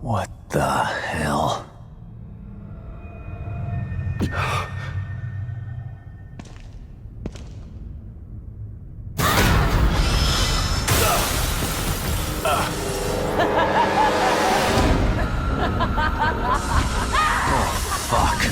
What the hell? Oh, fuck.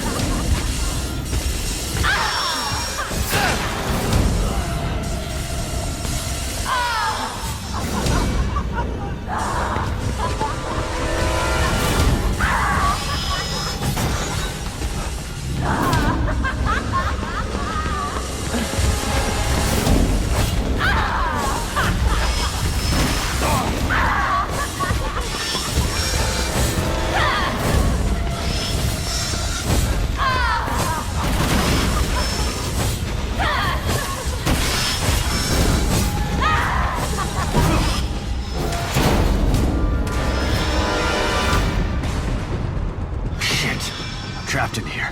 Trapped in here.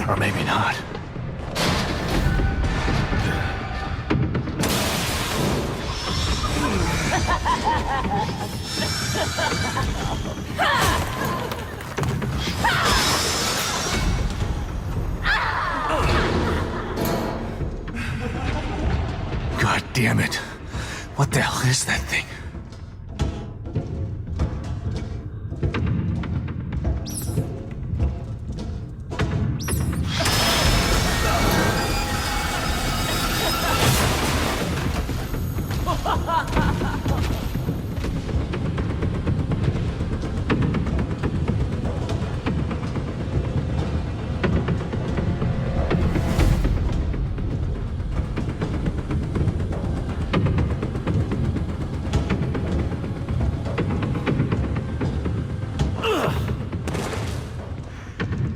Or maybe not. God damn it. What the hell is that thing?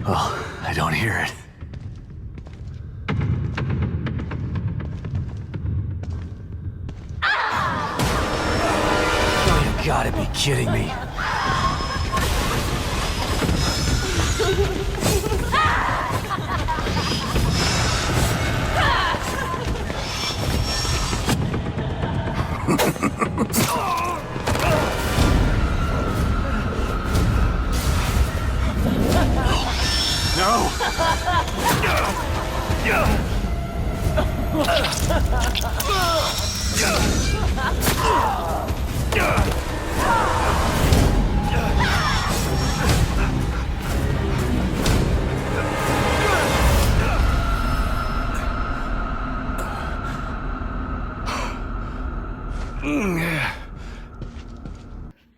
Oh, I don't hear it. Oh, you gotta be kidding me. No!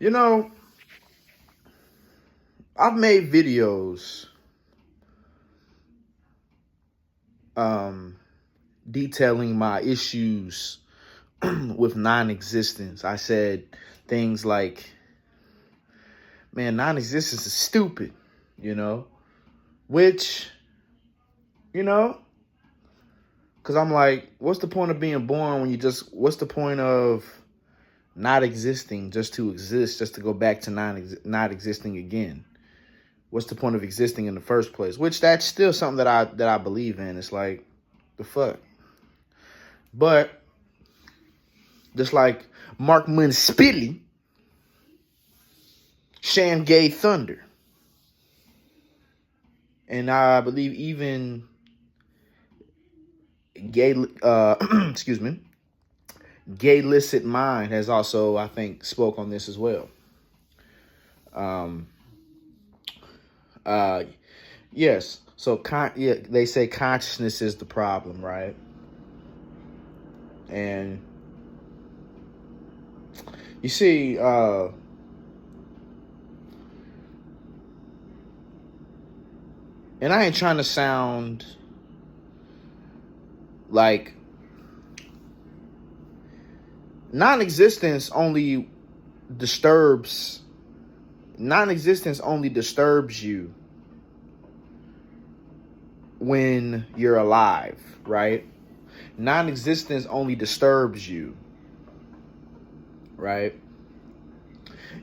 You know, I've made videos detailing my issues with non-existence. I said things like, man, non-existence is stupid, you know, which, you know, because I'm like, what's the point of being born when what's the point of not existing just to exist, just to go back to not existing again? What's the point of existing in the first place? Which that's still something that I believe in. It's like, the fuck. But just like Mark Munspilly, Shan Gay Thunder, and I believe even Gay excuse me, Gay Licit Mind has also, I think, spoke on this as well. Yes. So they say consciousness is the problem, right? And you see, and I ain't trying to sound like non-existence only disturbs you when you're alive, right? Non-existence only disturbs you, right?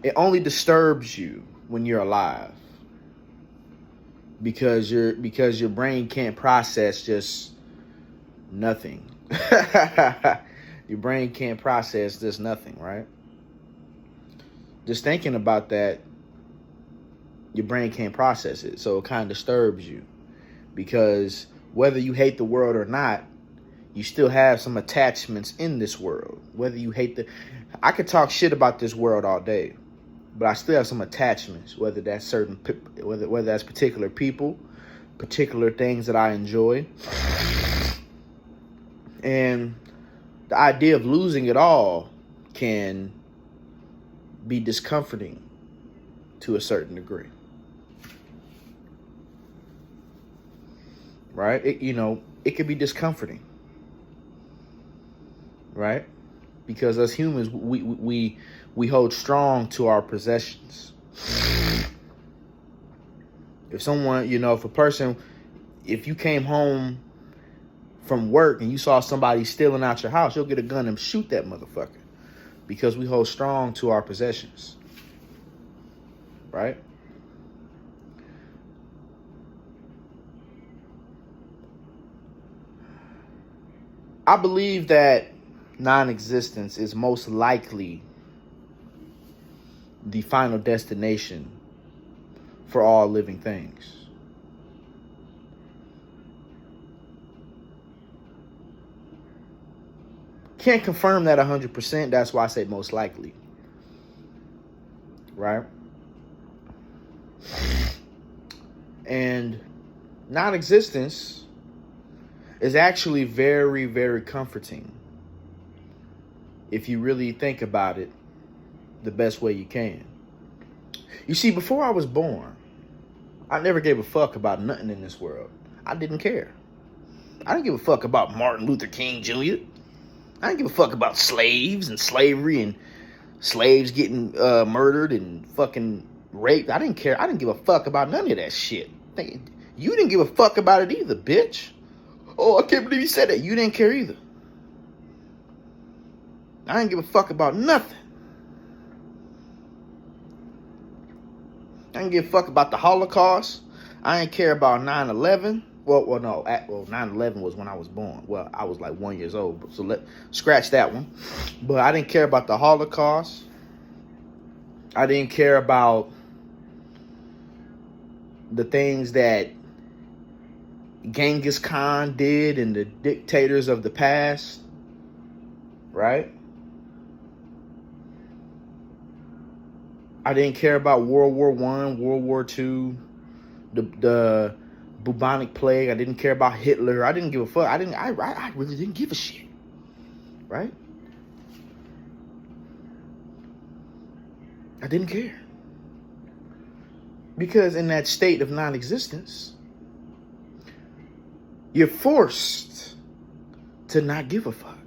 It only disturbs you when you're alive. because your brain can't process just nothing. Your brain can't process just nothing, right? Just thinking about that, your brain can't process it. So it kind of disturbs you, because whether you hate the world or not, you still have some attachments in this world. Whether you hate I could talk shit about this world all day, but I still have some attachments, whether that's whether that's particular people, particular things that I enjoy. And the idea of losing it all can be discomforting to a certain degree. Right? It could be discomforting. Right? Because as humans, we hold strong to our possessions. If someone, if you came home from work and you saw somebody stealing out your house, you'll get a gun and shoot that motherfucker, because we hold strong to our possessions. Right? I believe that non-existence is most likely the final destination for all living things. Can't confirm that 100%. That's why I say most likely. Right? And non-existence is actually very, very comforting if you really think about it the best way you can. You see, before I was born, I never gave a fuck about nothing in this world. I didn't care. I didn't give a fuck about Martin Luther King Jr. I didn't give a fuck about slaves and slavery and slaves getting murdered and fucking raped. I didn't care. I didn't give a fuck about none of that shit. You didn't give a fuck about it either, bitch. Oh, I can't believe you said that. You didn't care either. I didn't give a fuck about nothing. I didn't give a fuck about the Holocaust. I didn't care about 9/11. Well, 9/11 was when I was born. Well, I was like 1 year old, so scratch that one. But I didn't care about the Holocaust. I didn't care about the things that Genghis Khan did and the dictators of the past, right? I didn't care about World War I, World War II, the bubonic plague. I didn't care about Hitler. I didn't give a fuck. I really didn't give a shit, right? I didn't care. Because in that state of non-existence, you're forced to not give a fuck.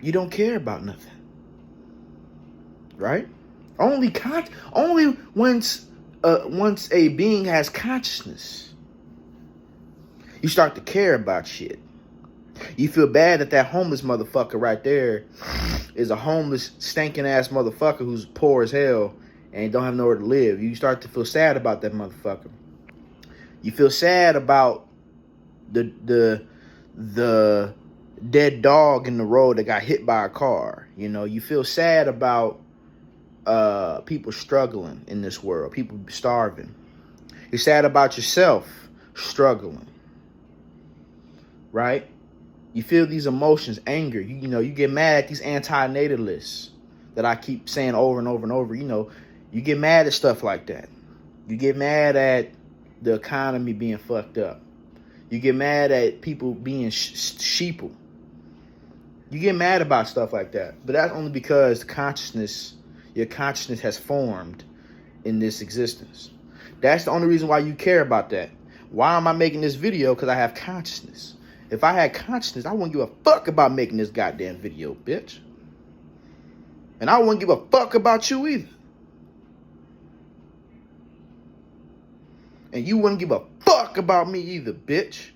You don't care about nothing. Right? Only once a being has consciousness, you start to care about shit. You feel bad that homeless motherfucker right there is a homeless, stinking ass motherfucker who's poor as hell and don't have nowhere to live. You start to feel sad about that motherfucker. You feel sad about the dead dog in the road that got hit by a car. You feel sad about people struggling in this world, people starving. You're sad about yourself struggling, right? You feel these emotions, anger. You get mad at these anti-natalists that I keep saying over and over and over. You get mad at stuff like that. You get mad at the economy being fucked up. You get mad at people being sheeple. You get mad about stuff like that. But that's only because your consciousness has formed in this existence. That's the only reason why you care about that. Why am I making this video? Because I have consciousness. If I had consciousness, I wouldn't give a fuck about making this goddamn video, bitch. And I wouldn't give a fuck about you either. And you wouldn't give a fuck about me either, bitch.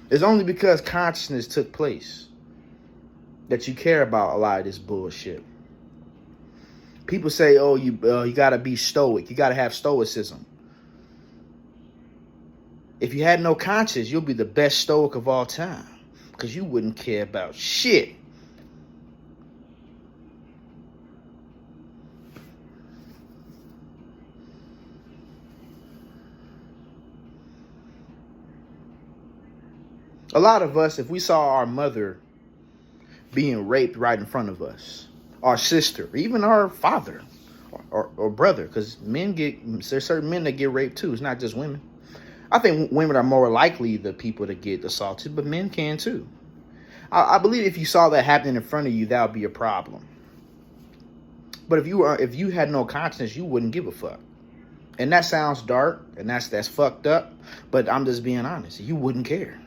It's only because consciousness took place that you care about a lot of this bullshit. People say, oh, you got to be stoic. You got to have stoicism. If you had no conscience, you'll be the best stoic of all time because you wouldn't care about shit. A lot of us, if we saw our mother being raped right in front of us, our sister, even our father or brother, because there's certain men that get raped too. It's not just women. I think women are more likely the people to get assaulted, but men can too. I believe if you saw that happening in front of you, that would be a problem. But if you had no conscience, you wouldn't give a fuck. And that sounds dark, and that's fucked up. But I'm just being honest. You wouldn't care.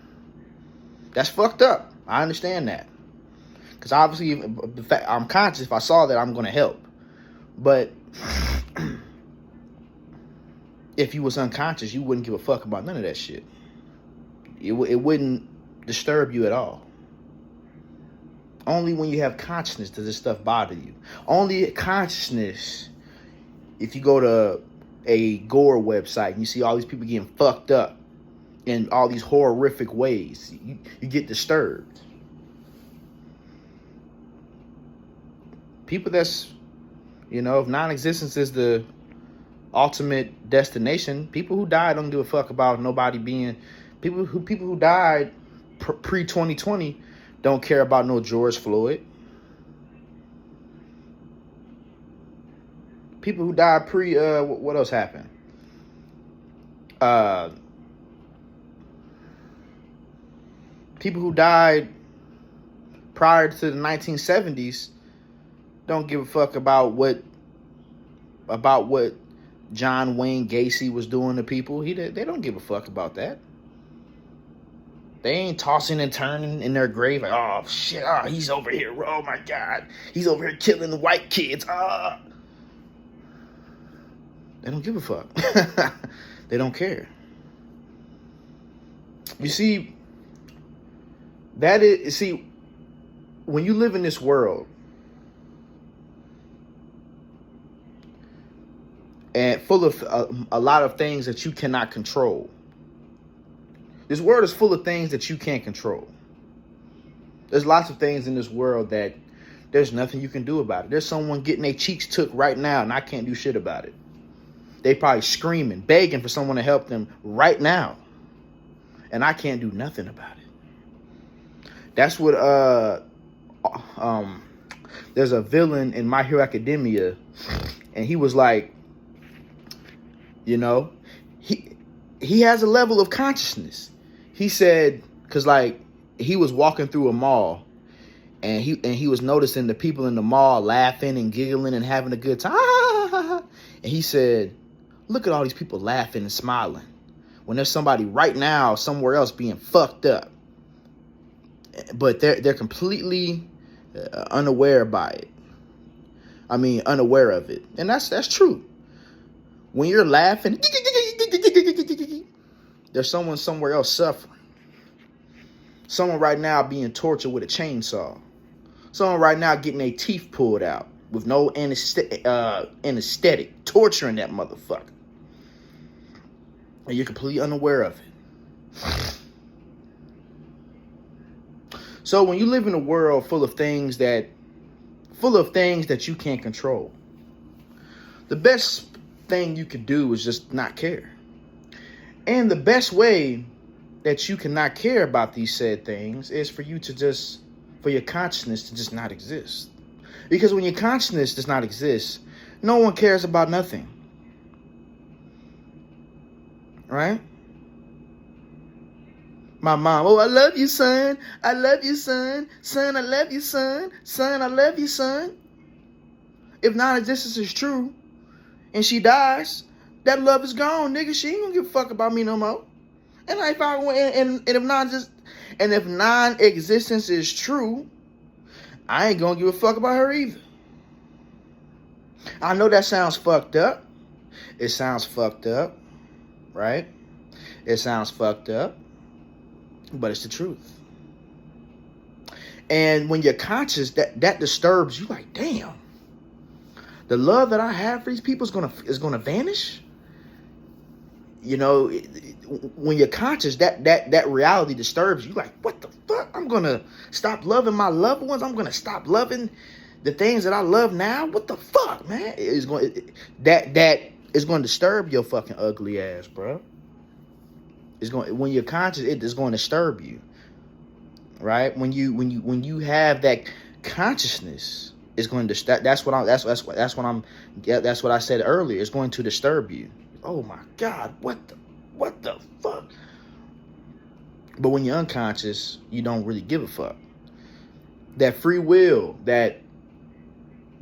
That's fucked up. I understand that. Because obviously, the fact I'm conscious. If I saw that, I'm going to help. But if you was unconscious, you wouldn't give a fuck about none of that shit. It wouldn't disturb you at all. Only when you have consciousness does this stuff bother you. Only consciousness, if you go to a gore website and you see all these people getting fucked up in all these horrific ways, you get disturbed. People that's, if non-existence is the ultimate destination, people who died don't give a fuck about nobody being, people who died pre-2020 don't care about no George Floyd. People who died what else happened? People who died prior to the 1970s don't give a fuck about what John Wayne Gacy was doing to people. They don't give a fuck about that. They ain't tossing and turning in their grave like, oh shit, he's over here. Oh my God, he's over here killing the white kids. They don't give a fuck. They don't care. You see, when you live in this world and full of a lot of things that you cannot control. This world is full of things that you can't control. There's lots of things in this world that there's nothing you can do about it. There's someone getting their cheeks took right now and I can't do shit about it. They probably screaming, begging for someone to help them right now. And I can't do nothing about it. That's what there's a villain in My Hero Academia, and he was like, he has a level of consciousness. He said, because he was walking through a mall, and he was noticing the people in the mall laughing and giggling and having a good time. And he said, look at all these people laughing and smiling when there's somebody right now somewhere else being fucked up. But they're completely unaware of it. And that's true. When you're laughing, there's someone somewhere else suffering. Someone right now being tortured with a chainsaw. Someone right now getting their teeth pulled out with no anesthetic, torturing that motherfucker. And you're completely unaware of it. So when you live in a world full of things that you can't control, the best thing you could do is just not care. And the best way that you cannot care about these said things is for your consciousness to just not exist. Because when your consciousness does not exist, no one cares about nothing. Right? My mom, oh, I love you, son. I love you, son. Son, I love you, son. Son, I love you, son. If non-existence is true and she dies, that love is gone, nigga. She ain't gonna give a fuck about me no more. And if non-existence is true, I ain't gonna give a fuck about her either. I know that sounds fucked up. It sounds fucked up, right? It sounds fucked up, but it's the truth. And when you're conscious, that disturbs you. Like, damn, The love that I have for these people is gonna vanish. You know, when you're conscious, that reality disturbs you. Like, what the fuck? I'm gonna stop loving my loved ones. I'm gonna stop loving the things that I love now. What the fuck, man? That is going to disturb your fucking ugly ass, bro. When you're conscious, it is going to disturb you, right? When you have that consciousness, it's going to that's what I said earlier. It's going to disturb you. Oh my God, what the fuck? But when you're unconscious, you don't really give a fuck. That free will, that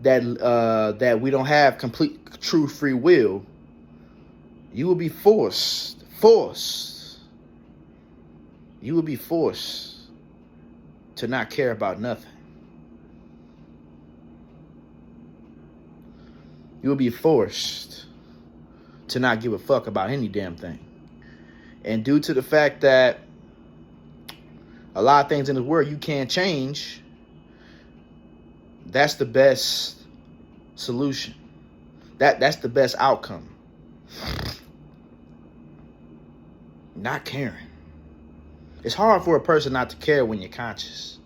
we don't have complete true free will, you will be forced. You will be forced to not care about nothing. You will be forced to not give a fuck about any damn thing. And due to the fact that a lot of things in the world you can't change, that's the best solution. That's the best outcome. Not caring. It's hard for a person not to care when you're conscious.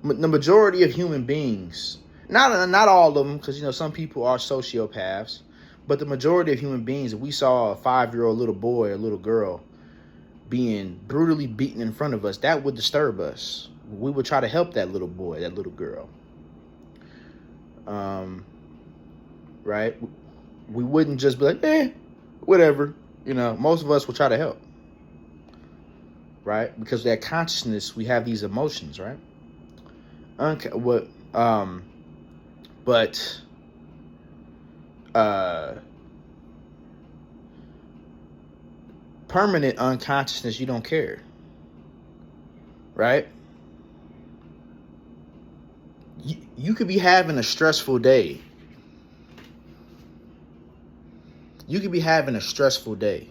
The majority of human beings, not all of them, because some people are sociopaths, but the majority of human beings, if we saw a 5-year-old little boy or little girl being brutally beaten in front of us, that would disturb us. We would try to help that little boy, that little girl. Right? We wouldn't just be like, whatever. Most of us will try to help. Right? Because of that consciousness, we have these emotions, right? Permanent unconsciousness, you don't care. Right? You could be having a stressful day. You could be having a stressful day.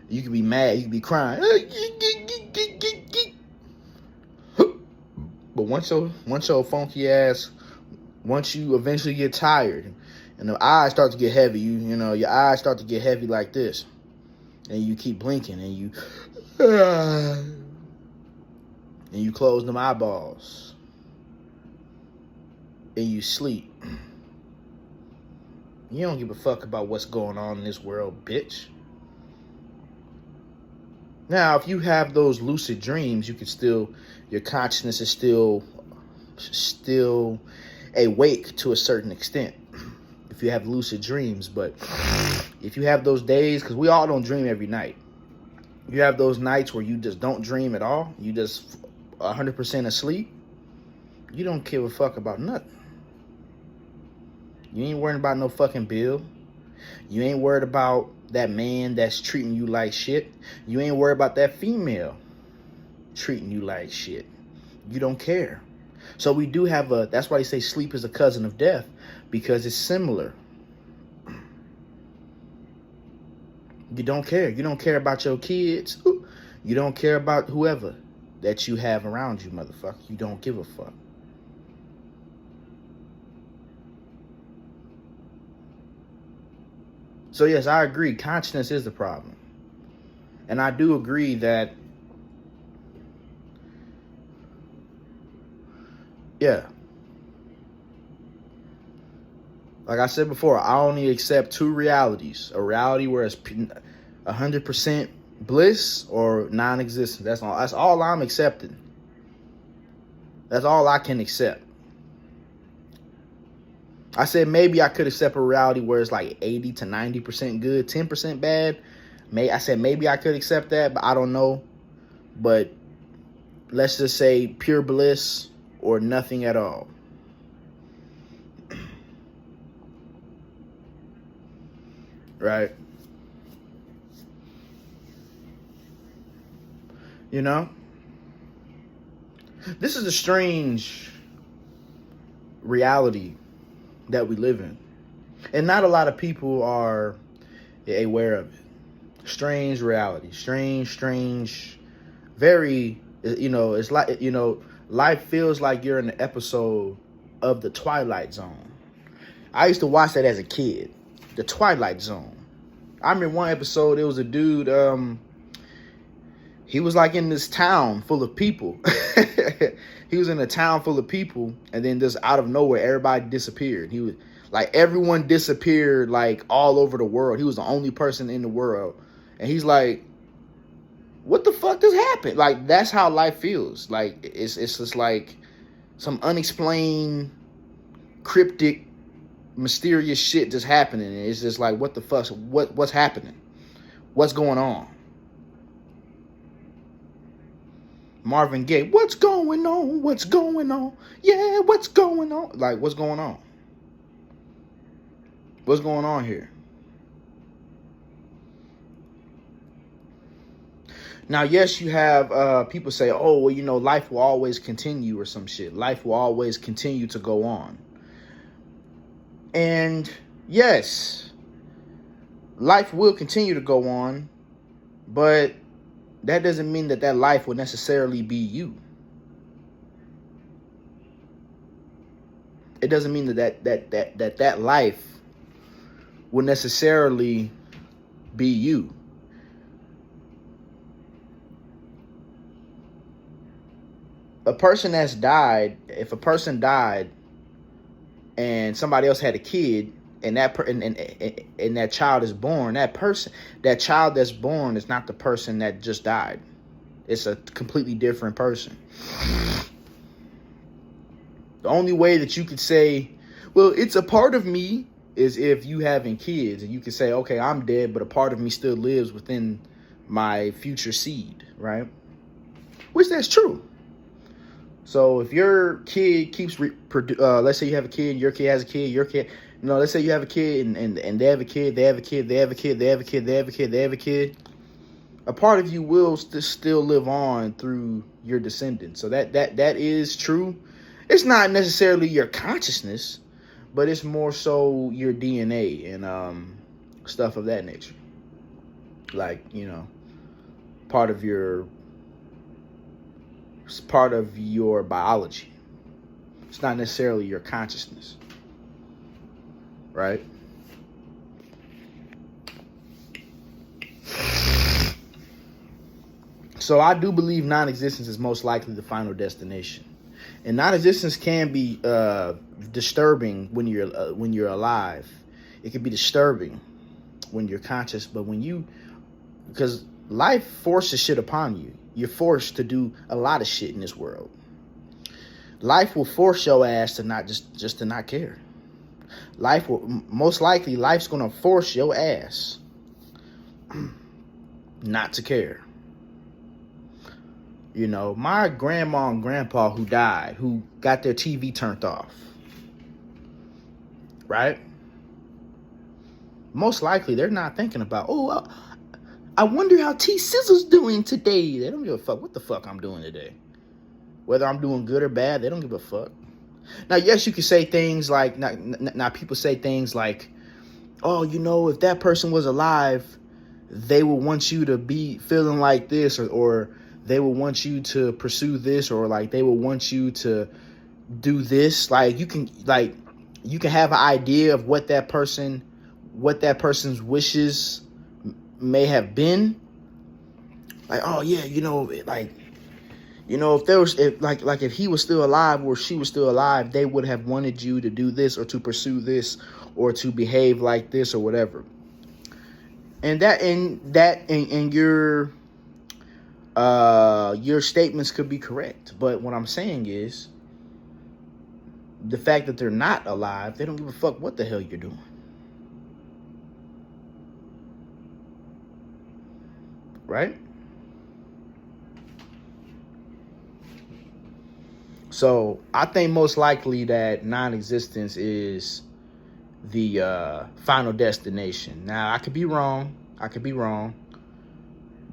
You could be mad. You could be crying. But once your funky ass, once you eventually get tired, and the eyes start to get heavy, your eyes start to get heavy like this, and you keep blinking, and you close them eyeballs, and you sleep. You don't give a fuck about what's going on in this world, bitch. Now, if you have those lucid dreams, your consciousness is still awake to a certain extent. If you have lucid dreams, but if you have those days, because we all don't dream every night. You have those nights where you just don't dream at all. You just 100% asleep. You don't give a fuck about nothing. You ain't worried about no fucking bill. You ain't worried about that man that's treating you like shit. You ain't worried about that female treating you like shit. You don't care. So we do have that's why they say sleep is a cousin of death, because it's similar. You don't care. You don't care about your kids. You don't care about whoever that you have around you, motherfucker. You don't give a fuck. So yes, I agree. Consciousness is the problem. And I do agree that, like I said before, I only accept two realities. A reality where it's 100% bliss or non-existence. That's all I'm accepting. That's all I can accept. I said maybe I could accept a reality where it's like 80 to 90% good, 10% bad. I said maybe I could accept that, but I don't know. But let's just say pure bliss or nothing at all. Right? This is a strange reality that we live in. And not a lot of people are aware of it. Strange reality. Strange, very It's like, life feels like you're in an episode of The Twilight Zone. I used to watch that as a kid. The Twilight Zone. I remember one episode, it was a dude, he was like in this town full of people. He was in a town full of people, and then just out of nowhere, everybody disappeared. He was like, everyone disappeared like all over the world. He was the only person in the world. And he's like, what the fuck just happened? Like, that's how life feels. Like, it's just like some unexplained, cryptic, mysterious shit just happening. And it's just like, what the fuck? What's happening? What's going on? Marvin Gaye, what's going on? What's going on? Yeah, what's going on? Like, what's going on? What's going on here? Now, yes, you have people say, oh, well, life will always continue or some shit. Life will always continue to go on. And yes, life will continue to go on, but that doesn't mean that life will necessarily be you. It doesn't mean that life will necessarily be you. A person that's died, if a person died and somebody else had a kid, and that child is born, that child that's born is not the person that just died. It's a completely different person. The only way that you could say, well, it's a part of me, is if you having kids, and you can say, okay, I'm dead, but a part of me still lives within my future seed, right? Which that's true. So if your kid keeps, let's say you have a kid, your kid has a kid, your kid, let's say you have a kid and they have a kid, they have a kid, they have a kid, they have a kid, they have a kid, they have a kid. A part of you will still live on through your descendants. So that is true. It's not necessarily your consciousness, but it's more so your DNA and stuff of that nature. Like, part of your biology. It's not necessarily your consciousness. Right? So I do believe non-existence is most likely the final destination. And non-existence can be disturbing when you're alive. It can be disturbing when you're conscious, but because life forces shit upon you. You're forced to do a lot of shit in this world. Life will force your ass to not just to not care. Life's gonna force your ass not to care. My grandma and grandpa who died, who got their TV turned off, right? Most likely they're not thinking about, I wonder how T.Sizzle's doing today. They don't give a fuck what the fuck I'm doing today. Whether I'm doing good or bad, they don't give a fuck. Now, yes, you can say things like, now people say things like, oh, if that person was alive, they would want you to be feeling like this, or they would want you to pursue this, or like they would want you to do this. Like you can have an idea of what that person's wishes may have been. Like, oh yeah, if he was still alive or she was still alive, they would have wanted you to do this or to pursue this or to behave like this or whatever. And your statements could be correct. But what I'm saying is the fact that they're not alive, they don't give a fuck what the hell you're doing. Right? So I think most likely that non-existence is the final destination. Now, I could be wrong.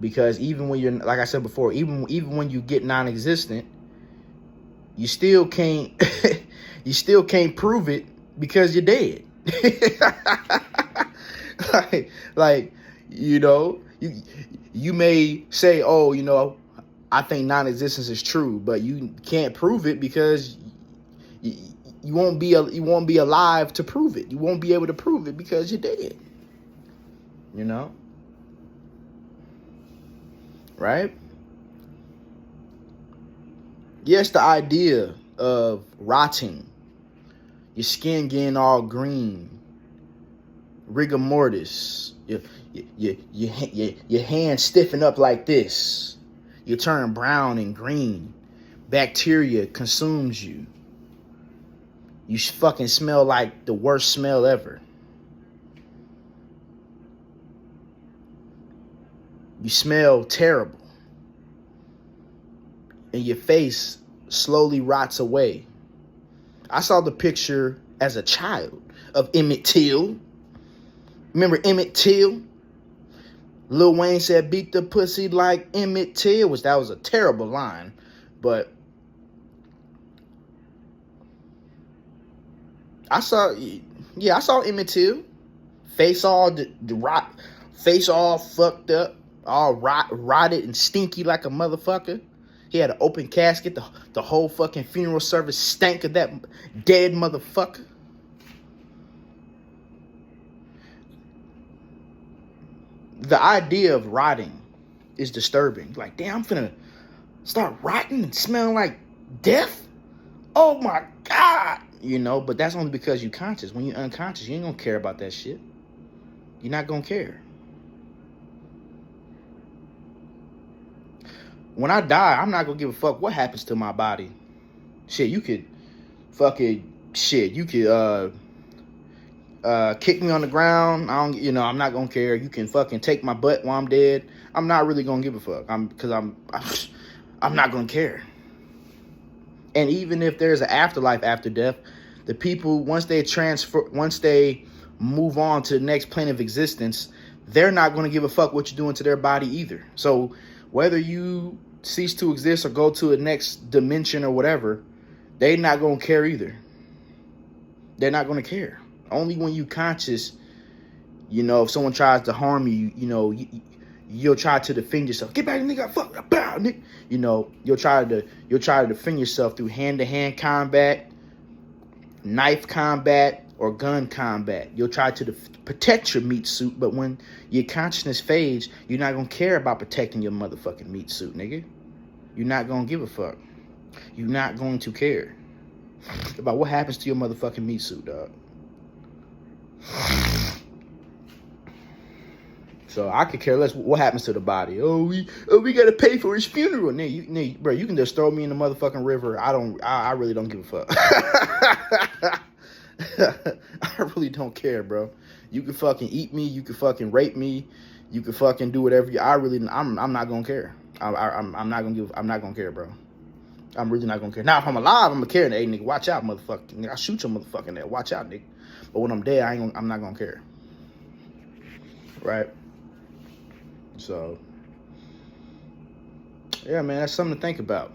Because even when you're, like I said before, even when you get non-existent, you still can't prove it because you're dead. you may say, oh, I think non-existence is true, but you can't prove it because you won't be alive to prove it. You won't be able to prove it because you're dead. You know? Right? Yes, the idea of rotting, your skin getting all green, rigor mortis, your hands stiffen up like this, you turn brown and green, bacteria consumes you, you fucking smell like the worst smell ever. You smell terrible. And your face slowly rots away. I saw the picture as a child of Emmett Till. Remember Emmett Till? Lil Wayne said, beat the pussy like Emmett Till, which that was a terrible line. But I saw Emmett Till. Face all face all fucked up, all rotted and stinky like a motherfucker. He had an open casket. The whole fucking funeral service stank of that dead motherfucker. The idea of rotting is disturbing. Like, damn, I'm finna start rotting and smelling like death? Oh my God. You know, but that's only because you're conscious. When you're unconscious, you ain't gonna care about that shit. You're not gonna care. When I die, I'm not gonna give a fuck what happens to my body. Shit, you could kick me on the ground. I'm not gonna care. You can fucking take my butt while I'm dead. I'm not really gonna give a fuck. I'm not gonna care. And even if there's an afterlife after death, the people once they move on to the next plane of existence, they're not gonna give a fuck what you're doing to their body either. So whether you cease to exist or go to a next dimension or whatever, they're not gonna care either. They're not gonna care. Only when you conscious, if someone tries to harm you, you'll try to defend yourself. Get back, nigga! Fuck, bow, nigga. You'll try to defend yourself through hand-to-hand combat, knife combat, or gun combat. You'll try to protect your meat suit, but when your consciousness fades, you're not gonna care about protecting your motherfucking meat suit, nigga. You're not gonna give a fuck. You're not going to care about what happens to your motherfucking meat suit, dog. So I could care less what happens to the body. We gotta pay for his funeral. Bro, you can just throw me in the motherfucking river. I really don't give a fuck. I really don't care, bro. You can fucking eat me. You can fucking rape me. You can fucking do whatever. I'm not gonna care. I'm not gonna care, bro. I'm really not gonna care. Now, if I'm alive, I'm gonna care. Hey, nigga, watch out, motherfucker. Nigga, I'll shoot your motherfucking ass. Watch out, nigga. But when I'm dead, I'm not gonna care. Right? So, yeah, man, that's something to think about.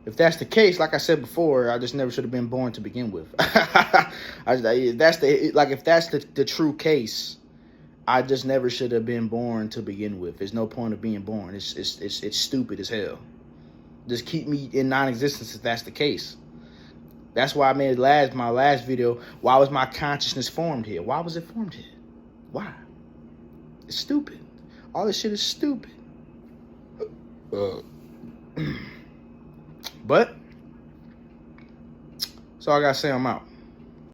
If that's the case, like I said before, I just never should have been born to begin with. If that's the true case, I just never should have been born to begin with. There's no point of being born. It's stupid as hell. Just keep me in non-existence if that's the case. That's why I made my last video. Why was my consciousness formed here? Why was it formed here? Why? It's stupid. All this shit is stupid. But that's all I gotta say. I'm out.